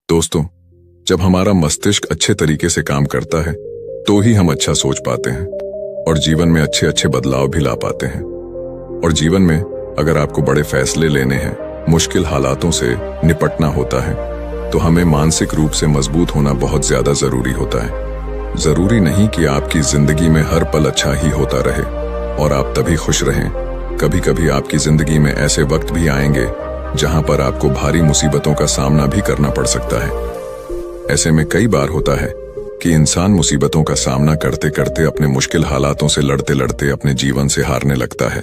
दोस्तों, जब हमारा मस्तिष्क अच्छे तरीके से काम करता है तो ही हम अच्छा सोच पाते हैं और जीवन में अच्छे अच्छे बदलाव भी ला पाते हैं। और जीवन में अगर आपको बड़े फैसले लेने हैं, मुश्किल हालातों से निपटना होता है, तो हमें मानसिक रूप से मजबूत होना बहुत ज्यादा जरूरी होता है। जरूरी नहीं कि आपकी जिंदगी में हर पल अच्छा ही होता रहे और आप तभी खुश रहें। कभी कभी आपकी जिंदगी में ऐसे वक्त भी आएंगे जहां पर आपको भारी मुसीबतों का सामना भी करना पड़ सकता है। ऐसे में कई बार होता है कि इंसान मुसीबतों का सामना करते करते अपने मुश्किल हालातों से लड़ते लड़ते अपने जीवन से हारने लगता है।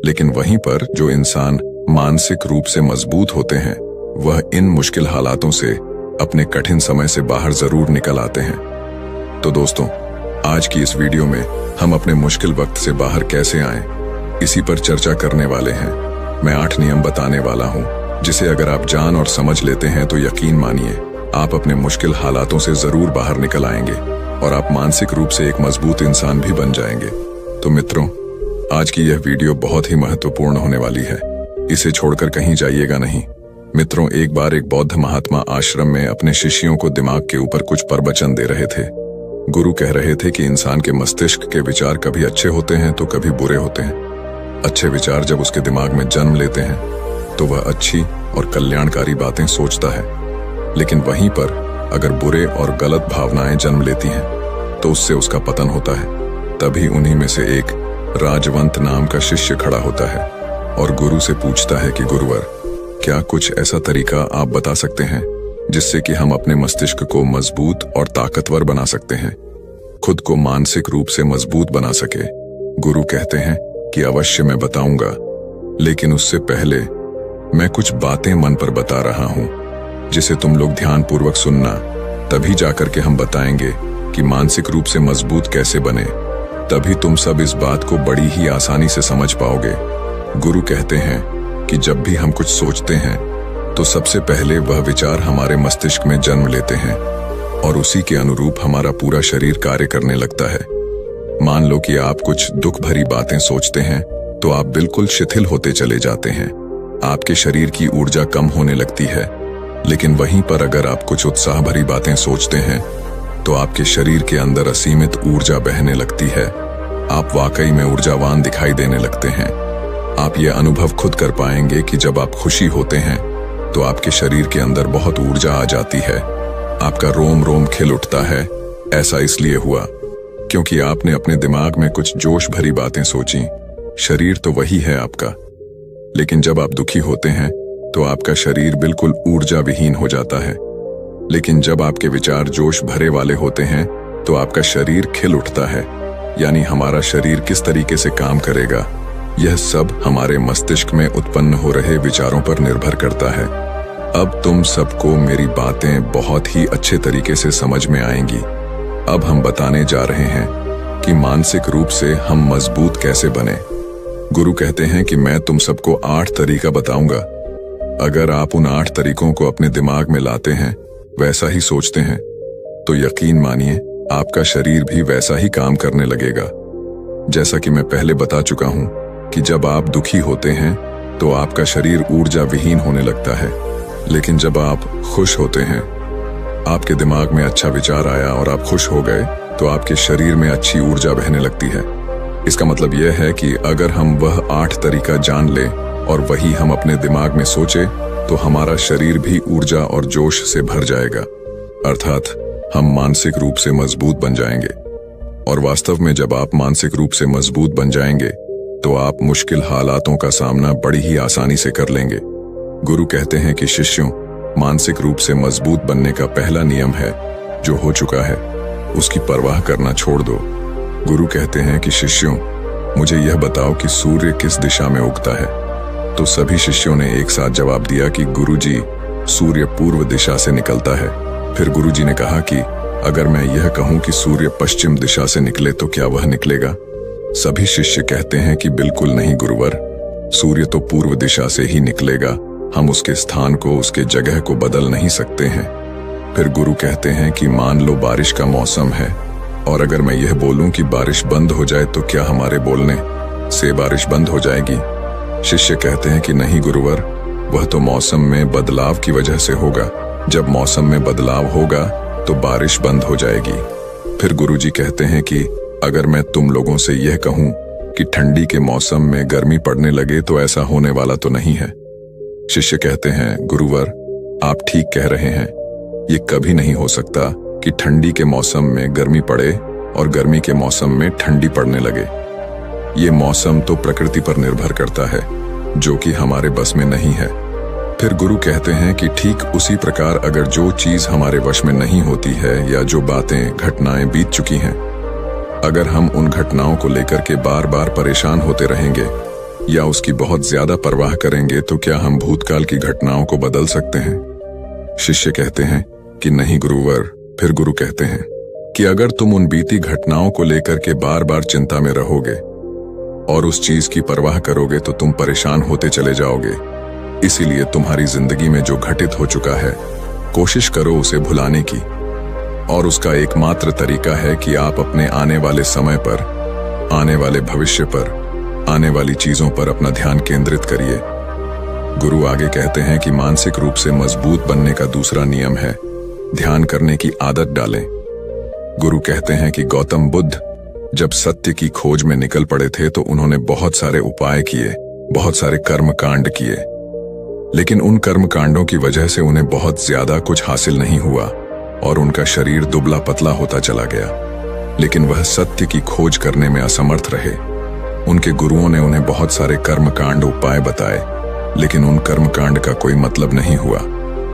लेकिन वहीं पर जो इंसान मानसिक रूप से मजबूत होते हैं, वह इन मुश्किल हालातों से अपने कठिन समय से बाहर जरूर निकल आते हैं। तो दोस्तों, आज की इस वीडियो में हम अपने मुश्किल वक्त से बाहर कैसे आएं, इसी पर चर्चा करने वाले हैं। मैं 8 नियम बताने वाला हूं, जिसे अगर आप जान और समझ लेते हैं तो यकीन मानिए आप अपने मुश्किल हालातों से जरूर बाहर निकल आएंगे और आप मानसिक रूप से एक मजबूत इंसान भी बन जाएंगे। तो मित्रों, आज की यह वीडियो बहुत ही महत्वपूर्ण होने वाली है। इसे छोड़कर कहीं जाइएगा नहीं। मित्रों, एक बार एक बौद्ध महात्मा आश्रम में अपने शिष्यों को दिमाग के ऊपर कुछ प्रवचन दे रहे थे। गुरु कह रहे थे कि इंसान के मस्तिष्क के विचार कभी अच्छे होते हैं तो कभी बुरे होते हैं। अच्छे विचार जब उसके दिमाग में जन्म लेते हैं तो वह अच्छी और कल्याणकारी बातें सोचता है, लेकिन वहीं पर अगर बुरे और गलत भावनाएं जन्म लेती हैं तो उससे उसका पतन होता है। तभी उन्हीं में से एक राजवंत नाम का शिष्य खड़ा होता है और गुरु से पूछता है कि गुरुवर, क्या कुछ ऐसा तरीका आप बता सकते हैं जिससे कि हम अपने मस्तिष्क को मजबूत और ताकतवर बना सकते हैं, खुद को मानसिक रूप से मजबूत बना सके। गुरु कहते हैं कि अवश्य मैं बताऊंगा, लेकिन उससे पहले मैं कुछ बातें मन पर बता रहा हूं जिसे तुम लोग ध्यानपूर्वक सुनना। तभी जाकर के हम बताएंगे कि मानसिक रूप से मजबूत कैसे बने। तभी तुम सब इस बात को बड़ी ही आसानी से समझ पाओगे। गुरु कहते हैं कि जब भी हम कुछ सोचते हैं तो सबसे पहले वह विचार हमारे मस्तिष्क में जन्म लेते हैं और उसी के अनुरूप हमारा पूरा शरीर कार्य करने लगता है। मान लो कि आप कुछ दुख भरी बातें सोचते हैं तो आप बिल्कुल शिथिल होते चले जाते हैं। आपके शरीर की ऊर्जा कम होने लगती है। लेकिन वहीं पर अगर आप कुछ उत्साह भरी बातें सोचते हैं तो आपके शरीर के अंदर असीमित ऊर्जा बहने लगती है। आप वाकई में ऊर्जावान दिखाई देने लगते हैं। आप ये अनुभव खुद कर पाएंगे कि जब आप खुशी होते हैं तो आपके शरीर के अंदर बहुत ऊर्जा आ जाती है। आपका रोम रोम खिल उठता है। ऐसा इसलिए हुआ क्योंकि आपने अपने दिमाग में कुछ जोश भरी बातें सोची। शरीर तो वही है आपका, लेकिन जब आप दुखी होते हैं तो आपका शरीर बिल्कुल ऊर्जा विहीन हो जाता है। लेकिन जब आपके विचार जोश भरे वाले होते हैं तो आपका शरीर खिल उठता है। यानी हमारा शरीर किस तरीके से काम करेगा, यह सब हमारे मस्तिष्क में उत्पन्न हो रहे विचारों पर निर्भर करता है। अब तुम सबको मेरी बातें बहुत ही अच्छे तरीके से समझ में आएंगी। अब हम बताने जा रहे हैं कि मानसिक रूप से हम मजबूत कैसे बने। गुरु कहते हैं कि मैं तुम सबको 8 तरीका बताऊंगा। अगर आप उन 8 तरीकों को अपने दिमाग में लाते हैं, वैसा ही सोचते हैं, तो यकीन मानिए आपका शरीर भी वैसा ही काम करने लगेगा। जैसा कि मैं पहले बता चुका हूं कि जब आप दुखी होते हैं तो आपका शरीर ऊर्जा विहीन होने लगता है, लेकिन जब आप खुश होते हैं, आपके दिमाग में अच्छा विचार आया और आप खुश हो गए, तो आपके शरीर में अच्छी ऊर्जा बहने लगती है। इसका मतलब यह है कि अगर हम वह 8 तरीका जान लें और वही हम अपने दिमाग में सोचे तो हमारा शरीर भी ऊर्जा और जोश से भर जाएगा। अर्थात हम मानसिक रूप से मजबूत बन जाएंगे। और वास्तव में जब आप मानसिक रूप से मजबूत बन जाएंगे तो आप मुश्किल हालातों का सामना बड़ी ही आसानी से कर लेंगे। गुरु कहते हैं कि शिष्यों, मानसिक रूप से मजबूत बनने का पहला नियम है, जो हो चुका है उसकी परवाह करना छोड़ दो। गुरु कहते हैं कि शिष्यों, मुझे यह बताओ कि सूर्य किस दिशा में उगता है। तो सभी शिष्यों ने एक साथ जवाब दिया कि गुरुजी, सूर्य पूर्व दिशा से निकलता है। फिर गुरुजी ने कहा कि अगर मैं यह कहूं कि सूर्य पश्चिम दिशा से निकले तो क्या वह निकलेगा? सभी शिष्य कहते हैं कि बिल्कुल नहीं गुरुवर, सूर्य तो पूर्व दिशा से ही निकलेगा। हम उसके स्थान को, उसके जगह को बदल नहीं सकते हैं। फिर गुरु कहते हैं कि मान लो बारिश का मौसम है और अगर मैं यह बोलूं कि बारिश बंद हो जाए तो क्या हमारे बोलने से बारिश बंद हो जाएगी? शिष्य कहते हैं कि नहीं गुरुवर, वह तो मौसम में बदलाव की वजह से होगा। जब मौसम में बदलाव होगा तो बारिश बंद हो जाएगी। फिर गुरुजी कहते हैं कि अगर मैं तुम लोगों से यह कहूं कि ठंडी के मौसम में गर्मी पड़ने लगे तो ऐसा होने वाला तो नहीं है। शिष्य कहते हैं, गुरुवर आप ठीक कह रहे हैं, ये कभी नहीं हो सकता कि ठंडी के मौसम में गर्मी पड़े और गर्मी के मौसम में ठंडी पड़ने लगे। ये मौसम तो प्रकृति पर निर्भर करता है, जो कि हमारे बस में नहीं है। फिर गुरु कहते हैं कि ठीक उसी प्रकार अगर जो चीज हमारे वश में नहीं होती है या जो बातें घटनाएं बीत चुकी हैं, अगर हम उन घटनाओं को लेकर के बार बार परेशान होते रहेंगे या उसकी बहुत ज्यादा परवाह करेंगे तो क्या हम भूतकाल की घटनाओं को बदल सकते हैं? शिष्य कहते हैं कि नहीं गुरुवर। फिर गुरु कहते हैं कि अगर तुम उन बीती घटनाओं को लेकर के बार बार चिंता में रहोगे और उस चीज की परवाह करोगे तो तुम परेशान होते चले जाओगे। इसीलिए तुम्हारी जिंदगी में जो घटित हो चुका है, कोशिश करो उसे भुलाने की, और उसका एकमात्र तरीका है कि आप अपने आने वाले समय पर, आने वाले भविष्य पर, आने वाली चीजों पर अपना ध्यान केंद्रित करिए। गुरु आगे कहते हैं कि मानसिक रूप से मजबूत बनने का दूसरा नियम है ध्यान करने की आदत डालें। गुरु कहते हैं कि गौतम बुद्ध जब सत्य की खोज में निकल पड़े थे तो उन्होंने बहुत सारे उपाय किए, बहुत सारे कर्म कांड किए, लेकिन उन कर्म कांडों की वजह से उन्हें बहुत ज्यादा कुछ हासिल नहीं हुआ और उनका शरीर दुबला पतला होता चला गया। लेकिन वह सत्य की खोज करने में असमर्थ रहे। उनके गुरुओं ने उन्हें बहुत सारे कर्म कांड उपाय बताए, लेकिन उन कर्म कांड का कोई मतलब नहीं हुआ।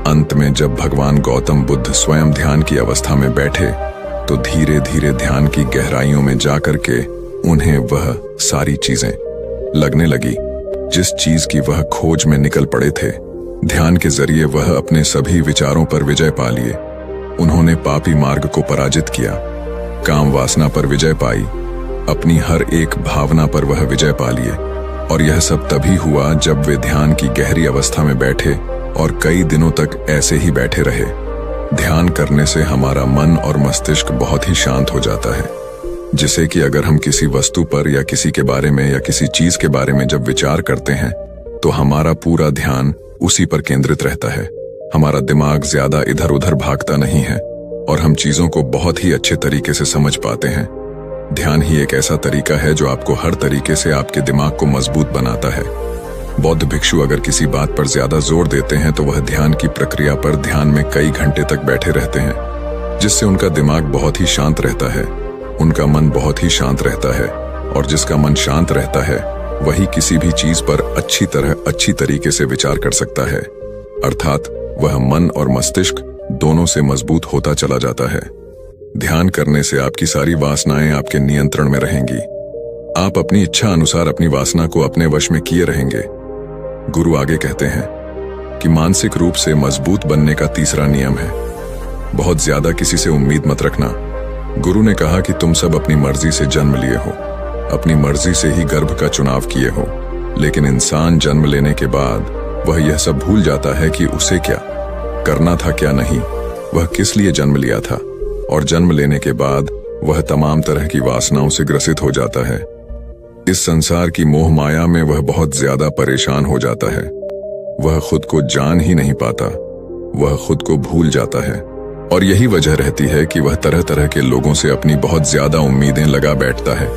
अंत में जब भगवान गौतम बुद्ध स्वयं ध्यान की अवस्था में बैठे तो धीरे धीरे ध्यान की गहराइयों में जाकर के उन्हें वह सारी चीजें लगने लगी जिस चीज की वह खोज में निकल पड़े थे। ध्यान के जरिए वह अपने सभी विचारों पर विजय पा लिए। उन्होंने पापी मार्ग को पराजित किया, काम वासना पर विजय पाई, अपनी हर एक भावना पर वह विजय पा लिए। और यह सब तभी हुआ जब वे ध्यान की गहरी अवस्था में बैठे और कई दिनों तक ऐसे ही बैठे रहे। ध्यान करने से हमारा मन और मस्तिष्क बहुत ही शांत हो जाता है, जिसे कि अगर हम किसी वस्तु पर या किसी के बारे में या किसी चीज के बारे में जब विचार करते हैं तो हमारा पूरा ध्यान उसी पर केंद्रित रहता है। हमारा दिमाग ज्यादा इधर उधर भागता नहीं है और हम चीजों को बहुत ही अच्छे तरीके से समझ पाते हैं। ध्यान ही एक ऐसा तरीका है जो आपको हर तरीके से आपके दिमाग को मजबूत बनाता है। बौद्ध भिक्षु अगर किसी बात पर ज्यादा जोर देते हैं तो वह ध्यान की प्रक्रिया पर ध्यान में कई घंटे तक बैठे रहते हैं, जिससे उनका दिमाग बहुत ही शांत रहता है, उनका मन बहुत ही शांत रहता है, और जिसका मन शांत रहता है वही किसी भी चीज पर अच्छी तरीके से विचार कर सकता है। अर्थात वह मन और मस्तिष्क दोनों से मजबूत होता चला जाता है। ध्यान करने से आपकी सारी वासनाएं आपके नियंत्रण में रहेंगी। आप अपनी इच्छा अनुसार अपनी वासना को अपने वश में किए रहेंगे। गुरु आगे कहते हैं कि मानसिक रूप से मजबूत बनने का तीसरा नियम है बहुत ज्यादा किसी से उम्मीद मत रखना। गुरु ने कहा कि तुम सब अपनी मर्जी से जन्म लिए हो, अपनी मर्जी से ही गर्भ का चुनाव किए हो, लेकिन इंसान जन्म लेने के बाद वह यह सब भूल जाता है कि उसे क्या करना था क्या नहीं, वह किस लिए जन्म लिया था, और जन्म लेने के बाद वह तमाम तरह की वासनाओं से ग्रसित हो जाता है। इस संसार की मोह माया में वह बहुत ज्यादा परेशान हो जाता है। वह खुद को जान ही नहीं पाता, वह खुद को भूल जाता है, और यही वजह रहती है कि वह तरह तरह के लोगों से अपनी बहुत ज्यादा उम्मीदें लगा बैठता है।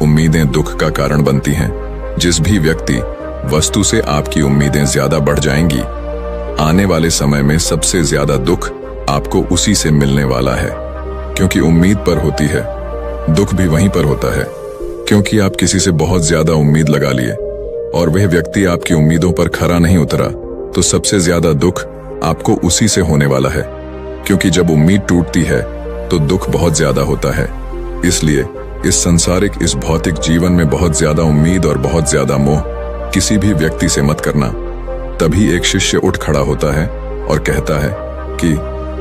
उम्मीदें दुख का कारण बनती हैं। जिस भी व्यक्ति वस्तु से आपकी उम्मीदें ज्यादा बढ़ जाएंगी, आने वाले समय में सबसे ज्यादा दुख आपको उसी से मिलने वाला है, क्योंकि उम्मीद पर होती है। दुख भी वहीं पर होता है, क्योंकि आप किसी से बहुत ज्यादा उम्मीद लगा लिए और वह व्यक्ति आपकी उम्मीदों पर खरा नहीं उतरा, तो सबसे ज्यादा दुख आपको उसी से होने वाला है। क्योंकि जब उम्मीद टूटती है तो दुख बहुत ज्यादा होता है। इसलिए इस संसारिक, इस भौतिक जीवन में बहुत ज्यादा उम्मीद और बहुत ज्यादा मोह किसी भी व्यक्ति से मत करना। तभी एक शिष्य उठ खड़ा होता है और कहता है कि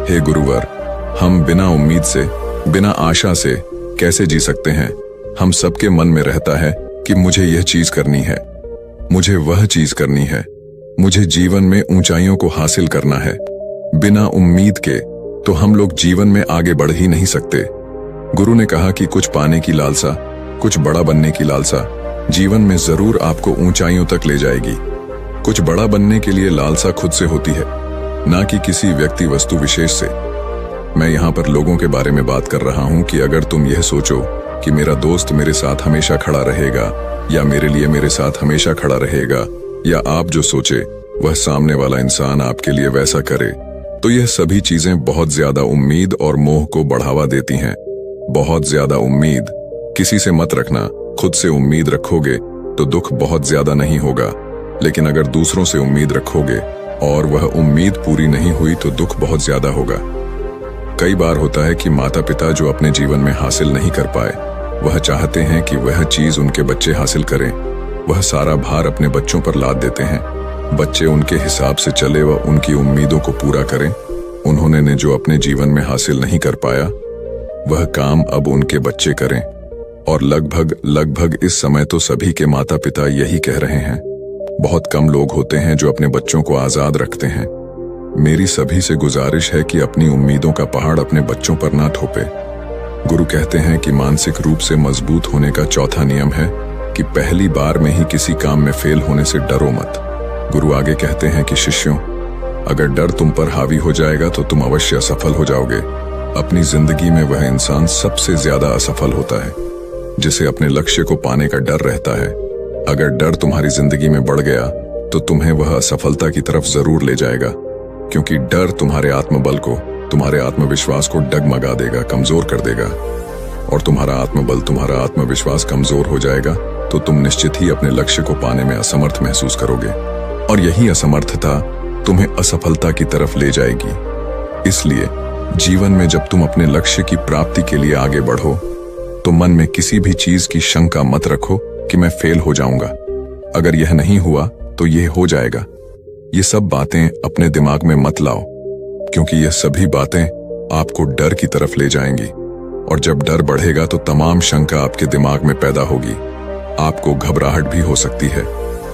हे गुरुवर, हम बिना उम्मीद से, बिना आशा से कैसे जी सकते हैं? हम सबके मन में रहता है कि मुझे यह चीज करनी है, मुझे वह चीज करनी है, मुझे जीवन में ऊंचाइयों को हासिल करना है। बिना उम्मीद के तो हम लोग जीवन में आगे बढ़ ही नहीं सकते। गुरु ने कहा कि कुछ पाने की लालसा, कुछ बड़ा बनने की लालसा जीवन में जरूर आपको ऊंचाइयों तक ले जाएगी। कुछ बड़ा बनने के लिए लालसा खुद से होती है, ना कि किसी व्यक्ति वस्तु विशेष से। मैं यहाँ पर लोगों के बारे में बात कर रहा हूँ कि अगर तुम यह सोचो कि मेरा दोस्त मेरे साथ हमेशा खड़ा रहेगा या मेरे लिए मेरे साथ हमेशा खड़ा रहेगा, या आप जो सोचे वह सामने वाला इंसान आपके लिए वैसा करे, तो यह सभी चीजें बहुत ज्यादा उम्मीद और मोह को बढ़ावा देती हैं। बहुत ज्यादा उम्मीद किसी से मत रखना। खुद से उम्मीद रखोगे तो दुख बहुत ज्यादा नहीं होगा, लेकिन अगर दूसरों से उम्मीद रखोगे और वह उम्मीद पूरी नहीं हुई तो दुख बहुत ज्यादा होगा। कई बार होता है कि माता पिता जो अपने जीवन में हासिल नहीं कर पाए, वह चाहते हैं कि वह चीज उनके बच्चे हासिल करें। वह सारा भार अपने बच्चों पर लाद देते हैं। बच्चे उनके हिसाब से चले व उनकी उम्मीदों को पूरा करें। उन्होंने ने जो अपने जीवन में हासिल नहीं कर पाया, वह काम अब उनके बच्चे करें। और लगभग इस समय तो सभी के माता पिता यही कह रहे हैं। बहुत कम लोग होते हैं जो अपने बच्चों को आजाद रखते हैं। मेरी सभी से गुजारिश है कि अपनी उम्मीदों का पहाड़ अपने बच्चों पर ना थोपे। गुरु कहते हैं कि मानसिक रूप से मजबूत होने का चौथा नियम है कि पहली बार में ही किसी काम में फेल होने से डरो मत। गुरु आगे कहते हैं कि शिष्यों, अगर डर तुम पर हावी हो जाएगा तो तुम अवश्य असफल हो जाओगे। अपनी जिंदगी में वह इंसान सबसे ज्यादा असफल होता है जिसे अपने लक्ष्य को पाने का डर रहता है। अगर डर तुम्हारी जिंदगी में बढ़ गया तो तुम्हें वह असफलता की तरफ जरूर ले जाएगा, क्योंकि डर तुम्हारे आत्मबल को, तुम्हारे आत्मविश्वास को डगमगा देगा, कमजोर कर देगा। और तुम्हारा आत्मबल, तुम्हारा आत्मविश्वास कमजोर हो जाएगा तो तुम निश्चित ही अपने लक्ष्य को पाने में असमर्थ महसूस करोगे, और यही असमर्थता तुम्हें असफलता की तरफ ले जाएगी। इसलिए जीवन में जब तुम अपने लक्ष्य की प्राप्ति के लिए आगे बढ़ो तो मन में किसी भी चीज की शंका मत रखो कि मैं फेल हो जाऊंगा। अगर यह नहीं हुआ तो यह हो जाएगा। ये सब बातें अपने दिमाग में मत लाओ, क्योंकि यह सभी बातें आपको डर की तरफ ले जाएंगी। और जब डर बढ़ेगा तो तमाम शंका आपके दिमाग में पैदा होगी। आपको घबराहट भी हो सकती है,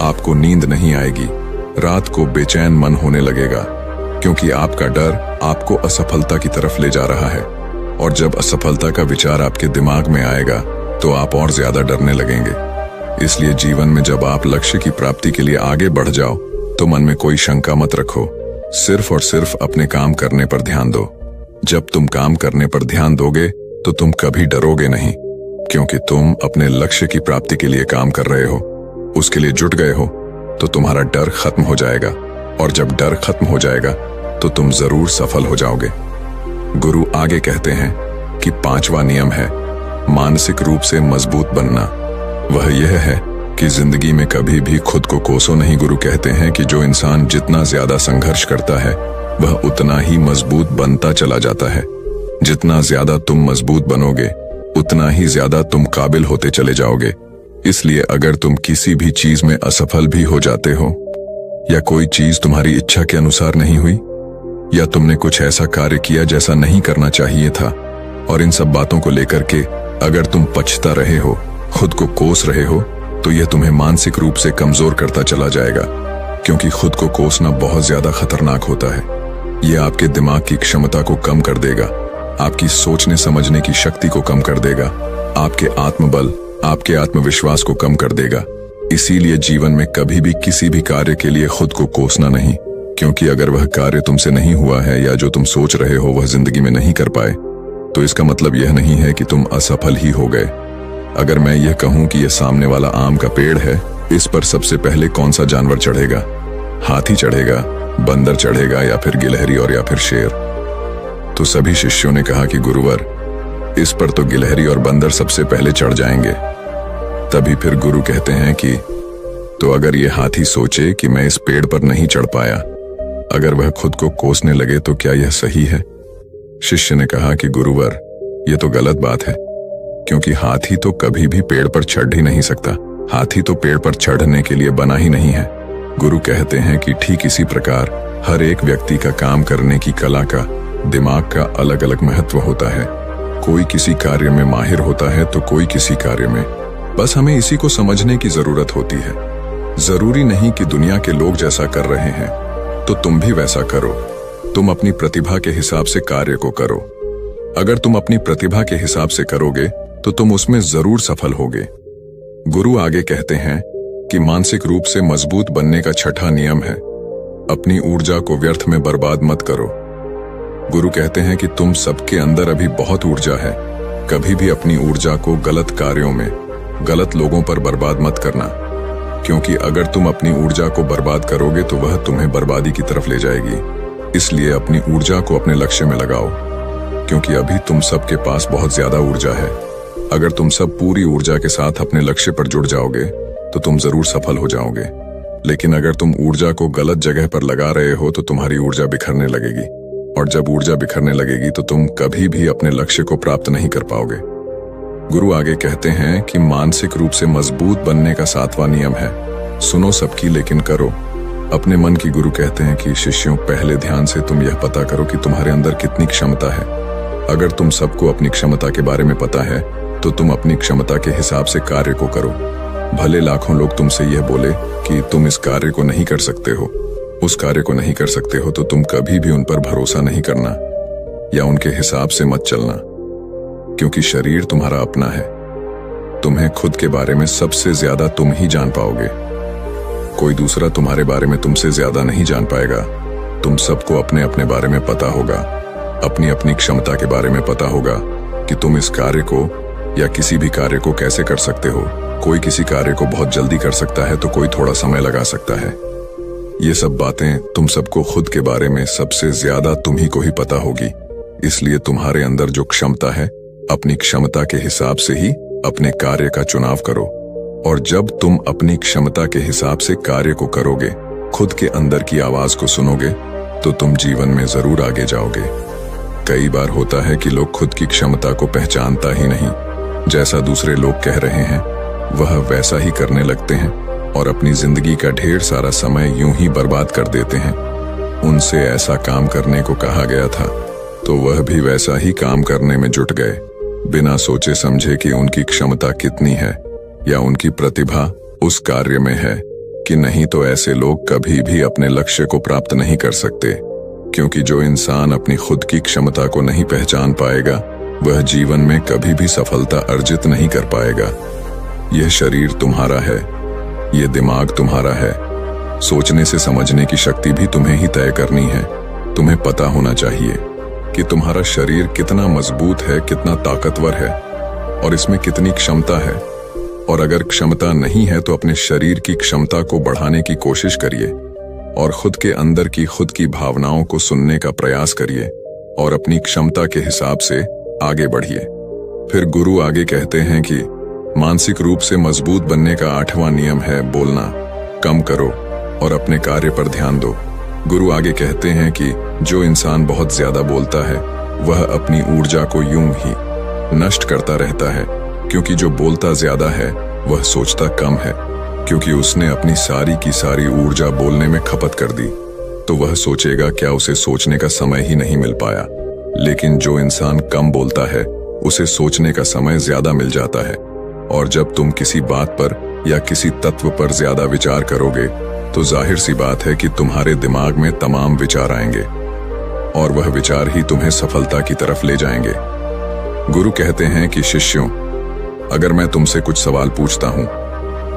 आपको नींद नहीं आएगी, रात को बेचैन मन होने लगेगा, क्योंकि आपका डर आपको असफलता की तरफ ले जा रहा है। और जब असफलता का विचार आपके दिमाग में आएगा तो आप और ज्यादा डरने लगेंगे। इसलिए जीवन में जब आप लक्ष्य की प्राप्ति के लिए आगे बढ़ जाओ तो मन में कोई शंका मत रखो, सिर्फ और सिर्फ अपने काम करने पर ध्यान दो। जब तुम काम करने पर ध्यान दोगे तो तुम कभी डरोगे नहीं, क्योंकि तुम अपने लक्ष्य की प्राप्ति के लिए काम कर रहे हो, उसके लिए जुट गए हो, तो तुम्हारा डर खत्म हो जाएगा। और जब डर खत्म हो जाएगा तो तुम जरूर सफल हो जाओगे। गुरु आगे कहते हैं कि पांचवा नियम है मानसिक रूप से मजबूत बनना। वह यह है कि जिंदगी में कभी भी खुद को कोसो नहीं। गुरु कहते हैं कि जो इंसान जितना ज्यादा संघर्ष करता है वह उतना ही मजबूत बनता चला जाता है। जितना ज्यादा तुम मजबूत बनोगे उतना ही ज्यादा तुम काबिल होते चले जाओगे। इसलिए अगर तुम किसी भी चीज में असफल भी हो जाते हो, या कोई चीज तुम्हारी इच्छा के अनुसार नहीं हुई, या तुमने कुछ ऐसा कार्य किया जैसा नहीं करना चाहिए था, और इन सब बातों को लेकर के अगर तुम पछता रहे हो, खुद को कोस रहे हो, तो यह तुम्हें मानसिक रूप से कमजोर करता चला जाएगा। क्योंकि खुद को कोसना बहुत ज्यादा खतरनाक होता है। यह आपके दिमाग की क्षमता को कम कर देगा, आपकी सोचने समझने की शक्ति को कम कर देगा, आपके आत्मबल, आपके आत्मविश्वास को कम कर देगा। इसीलिए जीवन में कभी भी किसी भी कार्य के लिए खुद को कोसना नहीं, क्योंकि अगर वह कार्य तुमसे नहीं हुआ है या जो तुम सोच रहे हो वह जिंदगी में नहीं कर पाए, तो इसका मतलब यह नहीं है कि तुम असफल ही हो गए। अगर मैं यह कहूं कि यह सामने वाला आम का पेड़ है, इस पर सबसे पहले कौन सा जानवर चढ़ेगा? हाथी चढ़ेगा, बंदर चढ़ेगा, या फिर गिलहरी और या फिर शेर? तो सभी शिष्यों ने कहा कि गुरुवर, इस पर तो गिलहरी और बंदर सबसे पहले चढ़ जाएंगे। तभी फिर गुरु कहते हैं कि तो अगर ये हाथी सोचे कि मैं इस पेड़ पर नहीं चढ़ पाया, अगर वह खुद को कोसने लगे तो क्या यह सही है? शिष्य ने कहा कि गुरुवर, यह तो गलत बात है, क्योंकि हाथी तो कभी भी पेड़ पर चढ़ ही नहीं सकता। हाथी तो पेड़ पर चढ़ने के लिए बना ही नहीं है। गुरु कहते हैं कि ठीक इसी प्रकार हर एक व्यक्ति का काम करने की कला का, दिमाग का अलग अलग महत्व होता है। कोई किसी कार्य में माहिर होता है तो कोई किसी कार्य में। बस हमें इसी को समझने की जरूरत होती है। जरूरी नहीं कि दुनिया के लोग जैसा कर रहे हैं तो तुम भी वैसा करो। तुम अपनी प्रतिभा के हिसाब से कार्य को करो। अगर तुम अपनी प्रतिभा के हिसाब से करोगे तो तुम उसमें जरूर सफल होगे। गुरु आगे कहते हैं कि मानसिक रूप से मजबूत बनने का छठा नियम है अपनी ऊर्जा को व्यर्थ में बर्बाद मत करो। गुरु कहते हैं कि तुम सबके अंदर अभी बहुत ऊर्जा है। कभी भी अपनी ऊर्जा को गलत कार्यों में, गलत लोगों पर बर्बाद मत करना, क्योंकि अगर तुम अपनी ऊर्जा को बर्बाद करोगे तो वह तुम्हें बर्बादी की तरफ ले जाएगी। इसलिए अपनी ऊर्जा को अपने लक्ष्य में लगाओ, क्योंकि अभी तुम सबके पास बहुत ज्यादा ऊर्जा है। अगर तुम सब पूरी ऊर्जा के साथ अपने लक्ष्य पर जुड़ जाओगे तो तुम जरूर सफल हो जाओगे। लेकिन अगर तुम ऊर्जा को गलत जगह पर लगा रहे हो तो तुम्हारी ऊर्जा बिखरने लगेगी, और जब ऊर्जा बिखरने लगेगी तो तुम कभी भी अपने लक्ष्य को प्राप्त नहीं कर पाओगे। गुरु आगे कहते हैं कि मानसिक रूप से मजबूत बनने का 7वां नियम है, सुनो सबकी लेकिन करो अपने मन की। गुरु कहते हैं कि शिष्यों, पहले ध्यान से तुम यह पता करो कि तुम्हारे अंदर कितनी क्षमता है। अगर तुम सबको अपनी क्षमता के बारे में पता है तो तुम अपनी क्षमता के हिसाब से कार्य को करो। भले लाखों लोग तुमसे यह बोले कि तुम इस कार्य को नहीं कर सकते हो, उस कार्य को नहीं कर सकते हो, तो तुम कभी भी उन पर भरोसा नहीं करना या उनके हिसाब से मत चलना, क्योंकि शरीर तुम्हारा अपना है। तुम्हें खुद के बारे में सबसे ज्यादा तुम ही जान पाओगे। कोई दूसरा तुम्हारे बारे में तुमसे ज्यादा नहीं जान पाएगा। तुम सबको अपने अपने बारे में पता होगा, अपनी अपनी क्षमता के बारे में पता होगा कि तुम इस कार्य को या किसी भी कार्य को कैसे कर सकते हो। कोई किसी कार्य को बहुत जल्दी कर सकता है तो कोई थोड़ा समय लगा सकता है। ये सब बातें तुम सबको खुद के बारे में सबसे ज्यादा तुम ही को ही पता होगी। इसलिए तुम्हारे अंदर जो क्षमता है, अपनी क्षमता के हिसाब से ही अपने कार्य का चुनाव करो। और जब तुम अपनी क्षमता के हिसाब से कार्य को करोगे, खुद के अंदर की आवाज को सुनोगे, तो तुम जीवन में जरूर आगे जाओगे। कई बार होता है कि लोग खुद की क्षमता को पहचानता ही नहीं, जैसा दूसरे लोग कह रहे हैं वह वैसा ही करने लगते हैं और अपनी जिंदगी का ढेर सारा समय यूं ही बर्बाद कर देते हैं। उनसे ऐसा काम करने को कहा गया था तो वह भी वैसा ही काम करने में जुट गए, बिना सोचे समझे कि उनकी क्षमता कितनी है या उनकी प्रतिभा उस कार्य में है कि नहीं। तो ऐसे लोग कभी भी अपने लक्ष्य को प्राप्त नहीं कर सकते, क्योंकि जो इंसान अपनी खुद की क्षमता को नहीं पहचान पाएगा वह जीवन में कभी भी सफलता अर्जित नहीं कर पाएगा। यह शरीर तुम्हारा है, यह दिमाग तुम्हारा है, सोचने से समझने की शक्ति भी तुम्हें ही तय करनी है। तुम्हें पता होना चाहिए कि तुम्हारा शरीर कितना मजबूत है, कितना ताकतवर है और इसमें कितनी क्षमता है। और अगर क्षमता नहीं है तो अपने शरीर की क्षमता को बढ़ाने की कोशिश करिए और खुद के अंदर की खुद की भावनाओं को सुनने का प्रयास करिए और अपनी क्षमता के हिसाब से आगे बढ़िए। फिर गुरु आगे कहते हैं कि मानसिक रूप से मजबूत बनने का 8वां नियम है, बोलना कम करो और अपने कार्य पर ध्यान दो। गुरु आगे कहते हैं कि जो इंसान बहुत ज्यादा बोलता है वह अपनी ऊर्जा को यूं ही नष्ट करता रहता है, क्योंकि जो बोलता ज्यादा है वह सोचता कम है, क्योंकि उसने अपनी सारी की सारी ऊर्जा बोलने में खपत कर दी तो वह सोचेगा क्या उसे सोचने का समय ही नहीं मिल पाया। लेकिन जो इंसान कम बोलता है उसे सोचने का समय ज्यादा मिल जाता है, और जब तुम किसी बात पर या किसी तत्व पर ज्यादा विचार करोगे तो जाहिर सी बात है कि तुम्हारे दिमाग में तमाम विचार आएंगे और वह विचार ही तुम्हें सफलता की तरफ ले जाएंगे। गुरु कहते हैं कि शिष्यों, अगर मैं तुमसे कुछ सवाल पूछता हूं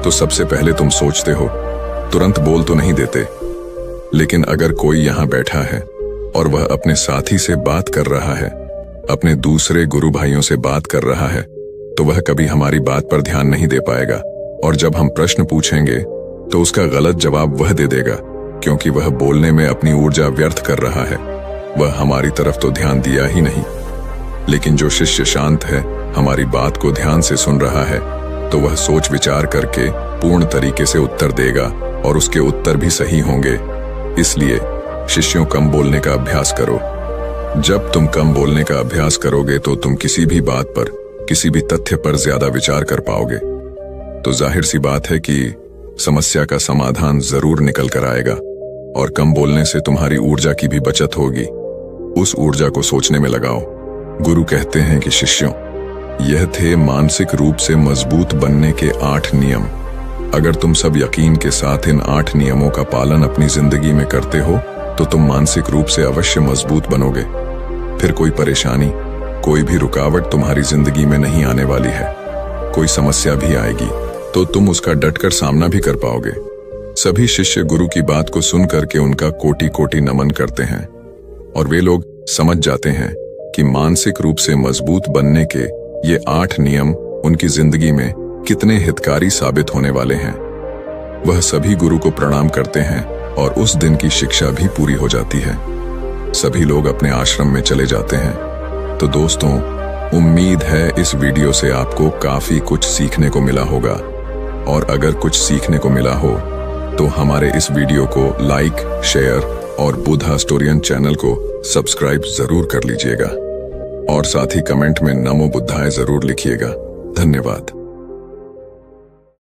तो सबसे पहले तुम सोचते हो, तुरंत बोल तो नहीं देते। लेकिन अगर कोई यहां बैठा है और वह अपने साथी से बात कर रहा है, अपने दूसरे गुरु भाइयों से बात कर रहा है, तो वह कभी हमारी बात पर ध्यान नहीं दे पाएगा। और जब हम प्रश्न पूछेंगे तो उसका गलत जवाब वह दे देगा, क्योंकि वह बोलने में अपनी ऊर्जा व्यर्थ कर रहा है। वह हमारी तरफ तो ध्यान दिया ही नहीं। लेकिन जो शिष्य शांत है, हमारी बात को ध्यान से सुन रहा है, तो वह सोच विचार करके पूर्ण तरीके से उत्तर देगा और उसके उत्तर भी सही होंगे। इसलिए शिष्यों, कम बोलने का अभ्यास करो। जब तुम कम बोलने का अभ्यास करोगे तो तुम किसी भी बात पर, किसी भी तथ्य पर ज्यादा विचार कर पाओगे। तो जाहिर सी बात है कि समस्या का समाधान जरूर निकल कर आएगा, और कम बोलने से तुम्हारी ऊर्जा की भी बचत होगी। उस ऊर्जा को सोचने में लगाओ। गुरु कहते हैं कि शिष्यों, यह थे मानसिक रूप से मजबूत बनने के 8 नियम। अगर तुम सब यकीन के साथ इन 8 नियमों का पालन अपनी जिंदगी में करते हो तो तुम मानसिक रूप से अवश्य मजबूत बनोगे। फिर कोई परेशानी, कोई भी रुकावट तुम्हारी जिंदगी में नहीं आने वाली है। कोई समस्या भी आएगी तो तुम उसका डटकर सामना भी कर पाओगे। सभी शिष्य गुरु की बात को सुन करके उनका कोटि कोटि नमन करते हैं और वे लोग समझ जाते हैं कि मानसिक रूप से मजबूत बनने के ये 8 नियम उनकी जिंदगी में कितने हितकारी साबित होने वाले हैं। वह सभी गुरु को प्रणाम करते हैं और उस दिन की शिक्षा भी पूरी हो जाती है। सभी लोग अपने आश्रम में चले जाते हैं। तो दोस्तों, उम्मीद है इस वीडियो से आपको काफी कुछ सीखने को मिला होगा, और अगर कुछ सीखने को मिला हो तो हमारे इस वीडियो को लाइक, शेयर और बुद्धा स्टोरियन चैनल को सब्सक्राइब जरूर कर लीजिएगा और साथ ही कमेंट में नमो बुद्धाय जरूर लिखिएगा। धन्यवाद।